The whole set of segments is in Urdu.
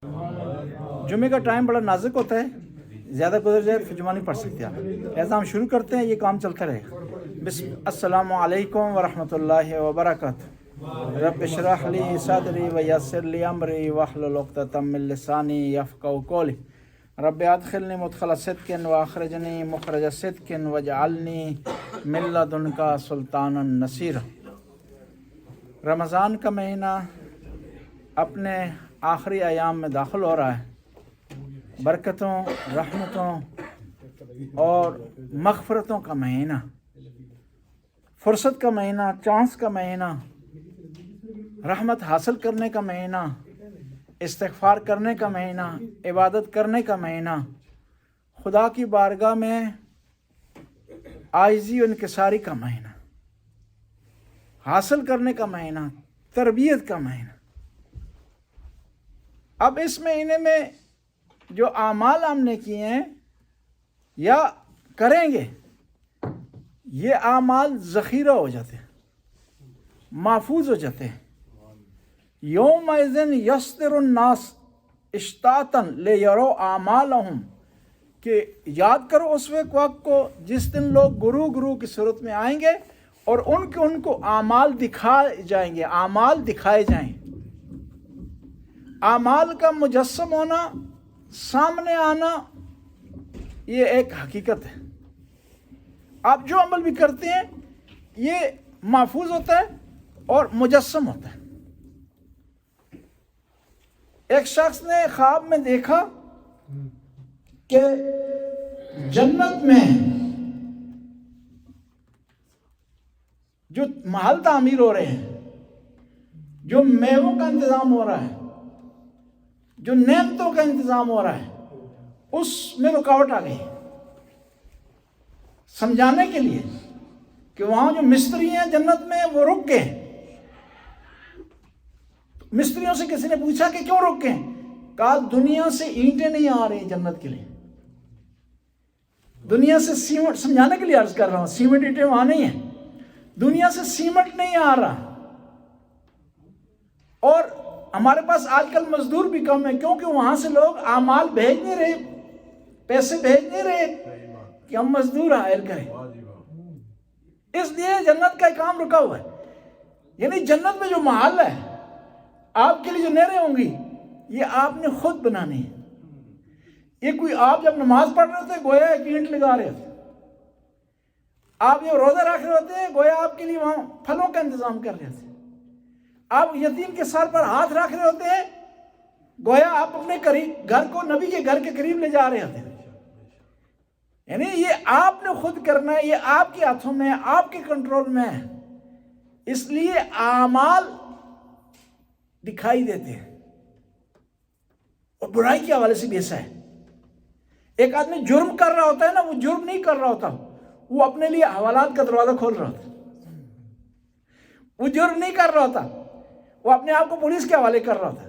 جمعے کا ٹائم بڑا نازک ہوتا ہے، زیادہ گزر جائے تو جمعہ نہیں پڑھ سکتے آپ، لہٰذا ہم شروع کرتے ہیں، یہ کام چلتا رہے گا۔ السلام علیکم ورحمۃ اللہ وبرکاتہ۔ رب اشرح لی صدری ویسر لی امری واحلل عقدۃ من لسانی یفقہوا قولی۔ رب ادخلنی مدخل صدق واخرجنی مخرج صدق واجعلنی من لدنک سلطانا نصیرا۔ رمضان کا مہینہ اپنے آخری ایام میں داخل ہو رہا ہے۔ برکتوں، رحمتوں اور مغفرتوں کا مہینہ، فرصت کا مہینہ، چانس کا مہینہ، رحمت حاصل کرنے کا مہینہ، استغفار کرنے کا مہینہ، عبادت کرنے کا مہینہ، خدا کی بارگاہ میں عاجزی و انکساری کا مہینہ، حاصل کرنے کا مہینہ، تربیت کا مہینہ۔ اب اس مہینے میں جو اعمال ہم نے کیے ہیں یا کریں گے، یہ اعمال ذخیرہ ہو جاتے ہیں، محفوظ ہو جاتے ہیں۔ یومئذ یصدر الناس اشتاتا لیروا اعمالہم، کہ یاد کرو اس وقت کو جس دن لوگ گروہ کی صورت میں آئیں گے اور ان کو اعمال دکھائے جائیں گے، اعمال دکھائے جائیں۔ اعمال کا مجسم ہونا، سامنے آنا، یہ ایک حقیقت ہے۔ آپ جو عمل بھی کرتے ہیں یہ محفوظ ہوتا ہے اور مجسم ہوتا ہے۔ ایک شخص نے خواب میں دیکھا کہ جنت میں جو محل تعمیر ہو رہے ہیں، جو میووں کا انتظام ہو رہا ہے، جو نعمتوں کا انتظام ہو رہا ہے، اس میں رکاوٹ آ گئی سمجھانے کے لیے کہ وہاں جو مستری ہیں جنت میں وہ رک گئے۔ مستریوں سے کسی نے پوچھا کہ کیوں رک گئے؟ کہا دنیا سے اینٹیں نہیں آ رہی جنت کے لیے، دنیا سے سیمنٹ، سمجھانے کے لیے عرض کر رہا ہوں، سیمنٹ اینٹیں وہاں نہیں ہیں، دنیا سے سیمنٹ نہیں آ رہا۔ اور ہمارے پاس آج کل مزدور بھی کم ہے، کیونکہ وہاں سے لوگ اعمال بھیج نہیں رہے، پیسے بھیج نہیں رہے کہ ہم مزدور ہائر کریں، اس لیے جنت کا کام رکا ہوا ہے۔ یعنی جنت میں جو محل ہے، آپ کے لیے جو نہریں ہوں گی، یہ آپ نے خود بنانی ہے۔ یہ کوئی آپ جب نماز پڑھ رہے ہوتے گویا ایک اینٹ لگا رہے ہوتے، آپ جب روزہ رکھ رہے ہوتے ہیں گویا آپ کے لیے وہاں پھلوں کا انتظام کر رہے ہوتے، آپ یتیم کے سر پر ہاتھ رکھ رہے ہوتے ہیں گویا آپ اپنے قریب گھر کو نبی کے گھر کے قریب لے جا رہے ہوتے ہیں۔ یعنی یہ آپ نے خود کرنا ہے، یہ آپ کے ہاتھوں میں ہے، آپ کے کنٹرول میں ہے، اس لیے اعمال دکھائی دیتے ہیں۔ اور برائی کے حوالے سے بھی ایسا ہے، ایک آدمی جرم کر رہا ہوتا ہے نا، وہ جرم نہیں کر رہا ہوتا، وہ اپنے لیے حوالات کا دروازہ کھول رہا ہوتا، وہ جرم نہیں کر رہا ہوتا، وہ اپنے آپ کو پولیس کے حوالے کر رہا ہوتا ہے۔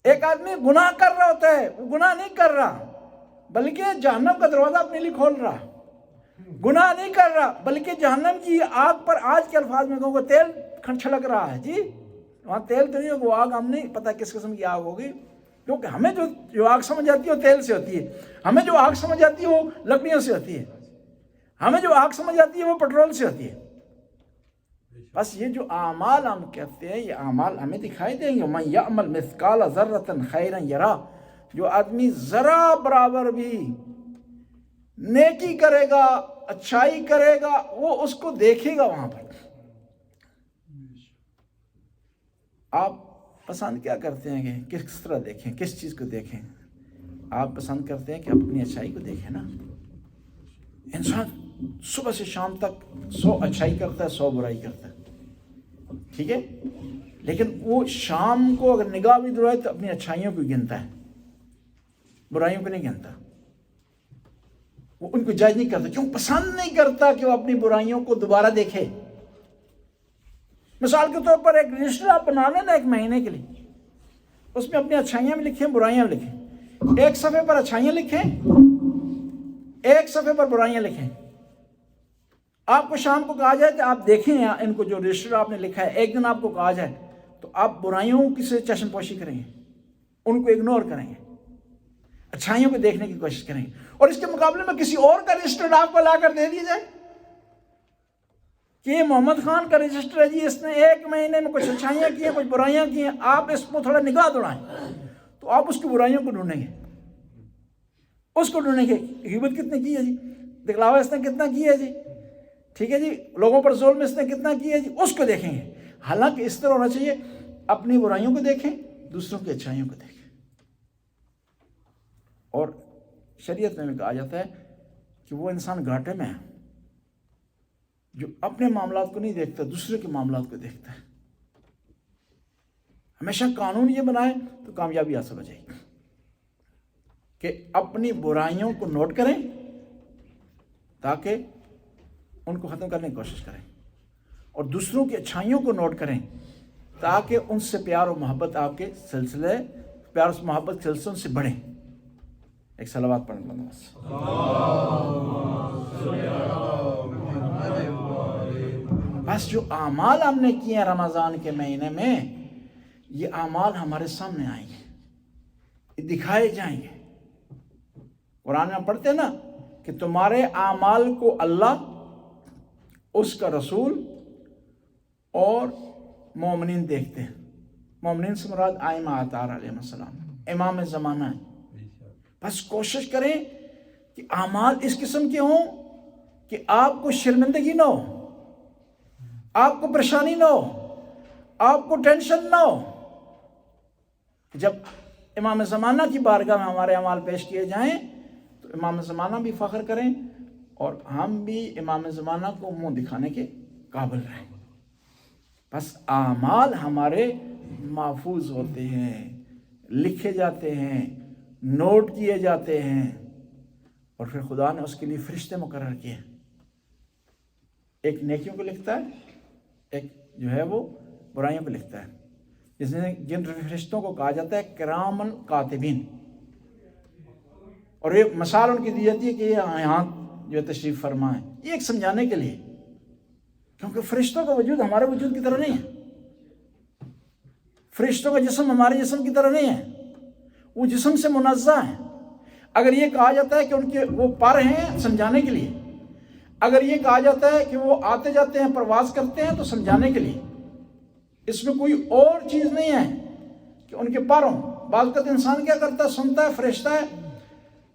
ایک آدمی گناہ کر رہا ہوتا ہے، وہ گناہ نہیں کر رہا بلکہ جہنم کا دروازہ اپنے لیے کھول رہا، گناہ نہیں کر رہا بلکہ جہنم کی آگ پر، آج کے الفاظ میں کہوں گا، تیل چھلک رہا ہے۔ جی وہاں تیل تو نہیں ہوگا، وہ آگ ہم نہیں پتہ کس قسم کی آگ ہوگی، کیونکہ ہمیں جو آگ سمجھ آتی ہے وہ تیل سے ہوتی ہے، ہمیں جو آگ سمجھ آتی ہے وہ لکڑیوں سے ہوتی ہے، ہمیں جو آگ سمجھ آتی ہے وہ پیٹرول سے ہوتی ہے۔ بس یہ جو اعمال ہم کہتے ہیں، یہ اعمال ہمیں دکھائی دیں گے۔ وَمَن يَعْمَلْ مِثْقَالَ ذَرَّةٍ خَيْرًا يَرَهُ، جو آدمی ذرا برابر بھی نیکی کرے گا، اچھائی کرے گا، وہ اس کو دیکھے گا وہاں پر۔ آپ پسند کیا کرتے ہیں کہ کس طرح دیکھیں، کس چیز کو دیکھیں؟ آپ پسند کرتے ہیں کہ اپنی اچھائی کو دیکھیں نا۔ انسان صبح سے شام تک 100 اچھائی کرتا ہے، 100 برائی کرتا ہے، ٹھیک ہے، لیکن وہ شام کو اگر نگاہ بھی دلائے تو اپنی اچھائیوں کو گنتا ہے، برائیوں کو نہیں گنتا، وہ ان کو جج نہیں کرتا، کیوں؟ پسند نہیں کرتا کہ وہ اپنی برائیوں کو دوبارہ دیکھے۔ مثال کے طور پر ایک رجسٹر آپ بنا لینا ایک مہینے کے لیے، اس میں اپنی اچھائیاں بھی لکھیں، برائیاں بھی لکھیں، ایک صفحے پر اچھائیاں لکھیں، ایک صفحے پر برائیاں لکھیں۔ آپ کو شام کو کہا جائے کہ آپ دیکھیں ان کو جو رجسٹر آپ نے لکھا ہے، ایک دن آپ کو کہا جائے تو آپ برائیوں کی سے چشم پوشی کریں گے، ان کو اگنور کریں گے، اچھائیوں کو دیکھنے کی کوشش کریں گے، اور اس کے مقابلے میں کسی اور کا رجسٹرڈ آپ کو لا کر دے دیا جائے کہ یہ محمد خان کا رجسٹر ہے جی، اس نے 1 مہینے میں کچھ اچھائیاں کی ہیں، کچھ برائیاں کی ہیں، آپ اس کو تھوڑا نگاہ دوڑائیں تو آپ اس کی برائیوں کو ڈھونڈیں گے، اس کو ڈھونڈیں گے، غیبت کتنے کی ہے جی، دکھلاوا اس نے کتنا کیا ہے جی، ٹھیک ہے جی، لوگوں پر ظلم اس نے کتنا کیا ہے جی، اس کو دیکھیں گے۔ حالانکہ اس طرح ہونا چاہیے، اپنی برائیوں کو دیکھیں، دوسروں کی اچھائیوں کو دیکھیں۔ اور شریعت میں بھی کہا جاتا ہے کہ وہ انسان گھاٹے میں ہے جو اپنے معاملات کو نہیں دیکھتا، دوسرے کے معاملات کو دیکھتا ہے۔ ہمیشہ قانون یہ بنائے تو کامیابی حاصل ہو جائے گی کہ اپنی برائیوں کو نوٹ کریں تاکہ ان کو ختم کرنے کی کوشش کریں، اور دوسروں کی اچھائیوں کو نوٹ کریں تاکہ ان سے پیار و محبت، آپ کے سلسلے پیار و محبت کے سلسلے سے بڑھیں۔ ایک صلوات پڑھیں بس۔ بس جو اعمال ہم نے کیے ہیں رمضان کے مہینے میں، یہ اعمال ہمارے سامنے آئیں گے، یہ دکھائے جائیں گے۔ قرآن میں پڑھتے ہیں نا کہ تمہارے اعمال کو اللہ، اس کا رسول اور مومنین دیکھتے ہیں۔ مومنین سے مراد ائمہ اطہار علیہ السلام، امام زمانہ ہے۔ بس کوشش کریں کہ اعمال اس قسم کے ہوں کہ آپ کو شرمندگی نہ ہو، آپ کو پریشانی نہ ہو، آپ کو ٹینشن نہ ہو۔ جب امام زمانہ کی بارگاہ میں ہمارے اعمال پیش کیے جائیں تو امام زمانہ بھی فخر کریں اور ہم بھی امام زمانہ کو منہ دکھانے کے قابل رہیں۔ بس اعمال ہمارے محفوظ ہوتے ہیں، لکھے جاتے ہیں، نوٹ کیے جاتے ہیں، اور پھر خدا نے اس کے لیے فرشتے مقرر کیے، ایک نیکیوں کو لکھتا ہے، ایک جو ہے وہ برائیوں کو لکھتا ہے، جس میں جن فرشتوں کو کہا جاتا ہے کرامن کاتبین۔ اور یہ مثال ان کی دی جاتی ہے کہ یہ یہاں جو تشریف فرما ہے، یہ ایک سمجھانے کے لیے، کیونکہ فرشتوں کا وجود ہمارے وجود کی طرح نہیں ہے، فرشتوں کا جسم ہمارے جسم کی طرح نہیں ہے، وہ جسم سے منزہ ہیں۔ اگر یہ کہا جاتا ہے کہ ان کے وہ پر ہیں سمجھانے کے لیے، اگر یہ کہا جاتا ہے کہ وہ آتے جاتے ہیں، پرواز کرتے ہیں، تو سمجھانے کے لیے، اس میں کوئی اور چیز نہیں ہے کہ ان کے پر ہوں۔ بعض اوقات انسان کیا کرتا ہے، سنتا ہے فرشتہ ہے،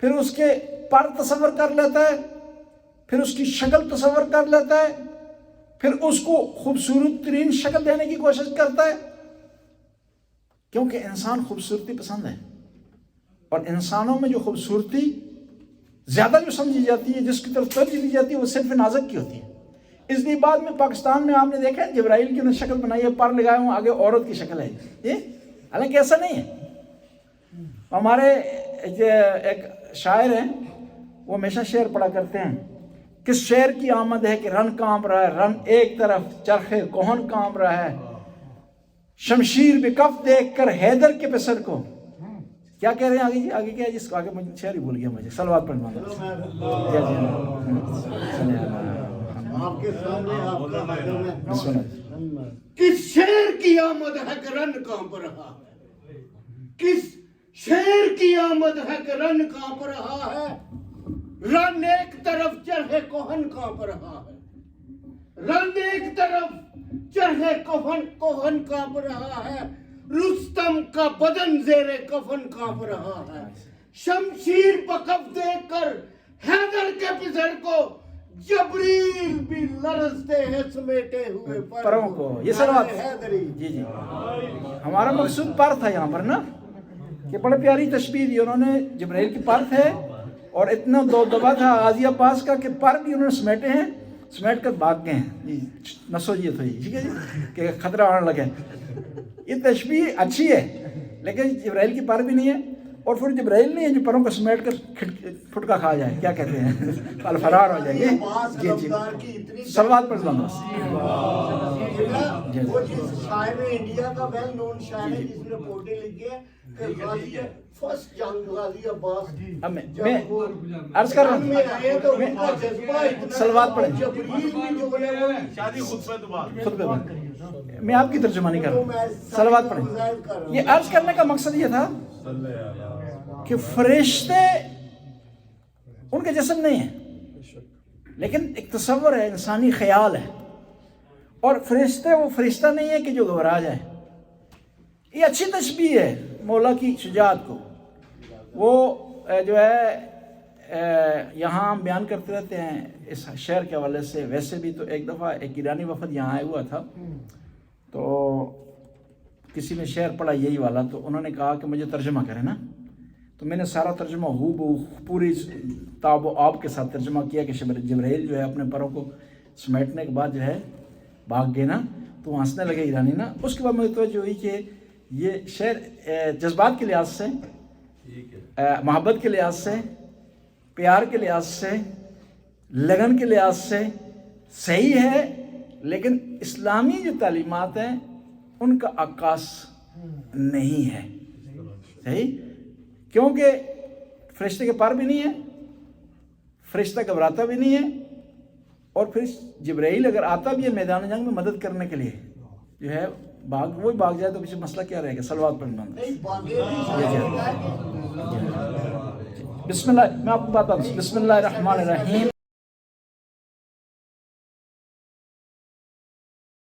پھر اس کے پر تصور کر لیتا ہے، پھر اس کی شکل تصور کر لیتا ہے، پھر اس کو خوبصورت ترین شکل دینے کی کوشش کرتا ہے، کیونکہ انسان خوبصورتی پسند ہے، اور انسانوں میں جو خوبصورتی زیادہ جو سمجھی جاتی ہے، جس کی طرف ترجیح دی جاتی ہے، وہ صرف نازک کی ہوتی ہے۔ اس لیے بعد میں پاکستان میں آپ نے دیکھا ہے جبرائیل کی انہوں نے شکل بنائی ہے، پر لگائے ہوں، آگے عورت کی شکل ہے یہ، حالانکہ ایسا نہیں ہے۔ ہمارے ایک شاعر ہیں، وہ ہمیشہ شعر پڑھا کرتے ہیں، کس شعر کی آمد ہے کہ رن کانپ رہا ہے، رن ایک طرف چرخے کوہن کانپ رہا ہے، شمشیر بے کف دیکھ کر حیدر کے پسر کو، کیا کہہ رہے ہیں آگے جی، آگے کیا ہے جس کو آگے مجھے شعر ہی بھول گیا مجھے، صلوات پڑھنا آپ کے سامنے آپ کا کس شعر کی آمد ہے کہ رن کانپ رہا ہے، کس شعر کی آمد ہے کہ رن کانپ رہا ہے، رن ایک طرف چرخے کوہن کانپ رہا ہے، رن ایک طرف چرخے کوہن کانپ رہا ہے، رستم کا بدن زیر کفن کانپ رہا ہے، شمشیر پکف دیکھ کر حیدر کے پسر کو جبریل بھی لرزتے ہیں سمیٹے ہوئے پروں کو۔ یہ سلوات حیدری جی جی ہمارا مقصود پر تھا یہاں پر نا، کہ بڑی پیاری تشبیہ دی انہوں نے، جبریل کی پر تھے اور اتنا دبا تھا غازی عباس کا کہ پر بھی انہوں نے سمیٹے ہیں، سمیٹ کر بھاگ گئے ہیں جی، نسوجیت ہوئی، ٹھیک ہے جی، کہ خطرہ آنے لگے۔ یہ تشبیہ اچھی ہے لیکن جبرائیل کی پر بھی نہیں ہے، اور پھر جبرائیل نہیں ہے جو پروں کو سمیٹ کر پھٹکا کھا جائے، کیا کہتے ہیں، الفرار ہو جائے گی۔ جی جی صلوات پر بندہ وہ جس شاعر انڈیا کا ویل نون شاعر ہے جس نے پوٹے لکھے ہیں کہ غازی فرسٹ جنگ غازی عباس میں عرض کر رہا ہوں، صلوات پڑھیں جبریل بھی جو ہے وہ شادی خطبہ خطبے میں آپ کی ترجمانی کر رہا ہوں، صلوات پڑھیں۔ یہ عرض کرنے کا مقصد یہ تھا کہ فرشتے ان کے جسم نہیں ہیں، لیکن ایک تصور ہے، انسانی خیال ہے، اور فرشتے وہ فرشتہ نہیں ہے کہ جو گھبرا جائے. یہ اچھی تشبیہ ہے مولا کی شجاعت کو. وہ جو ہے یہاں ہم بیان کرتے رہتے ہیں اس شعر کے حوالے سے. ویسے بھی تو ایک دفعہ ایک ایرانی وفد یہاں آیا ہوا تھا، تو کسی نے شعر پڑھا یہی والا، تو انہوں نے کہا کہ مجھے ترجمہ کریں نا. تو میں نے سارا ترجمہ پوری تاب و آب کے ساتھ ترجمہ کیا کہ جبرائیل جو ہے اپنے پروں کو سمیٹنے کے بعد جو ہے بھاگ گئے نا. تو وہ ہنسنے لگے ایرانی نا. اس کے بعد مجھے توجہ ہوئی کہ یہ شعر جذبات کے لحاظ سے، محبت کے لحاظ سے، پیار کے لحاظ سے، لگن کے لحاظ سے صحیح ہے، لیکن اسلامی جو تعلیمات ہیں ان کا عکاس نہیں ہے. صحیح؟ کیونکہ فرشتے کے پار بھی نہیں ہے، فرشتہ گھبراتا بھی نہیں ہے، اور پھر جبرائیل اگر آتا بھی ہے میدان جنگ میں مدد کرنے کے لیے جو ہے وہی بھاگ جائے تو پیچھے مسئلہ کیا رہے گا؟ صلوات پڑھنا. بسم اللہ، میں آپ کو بات بسم اللہ الرحمن الرحیم.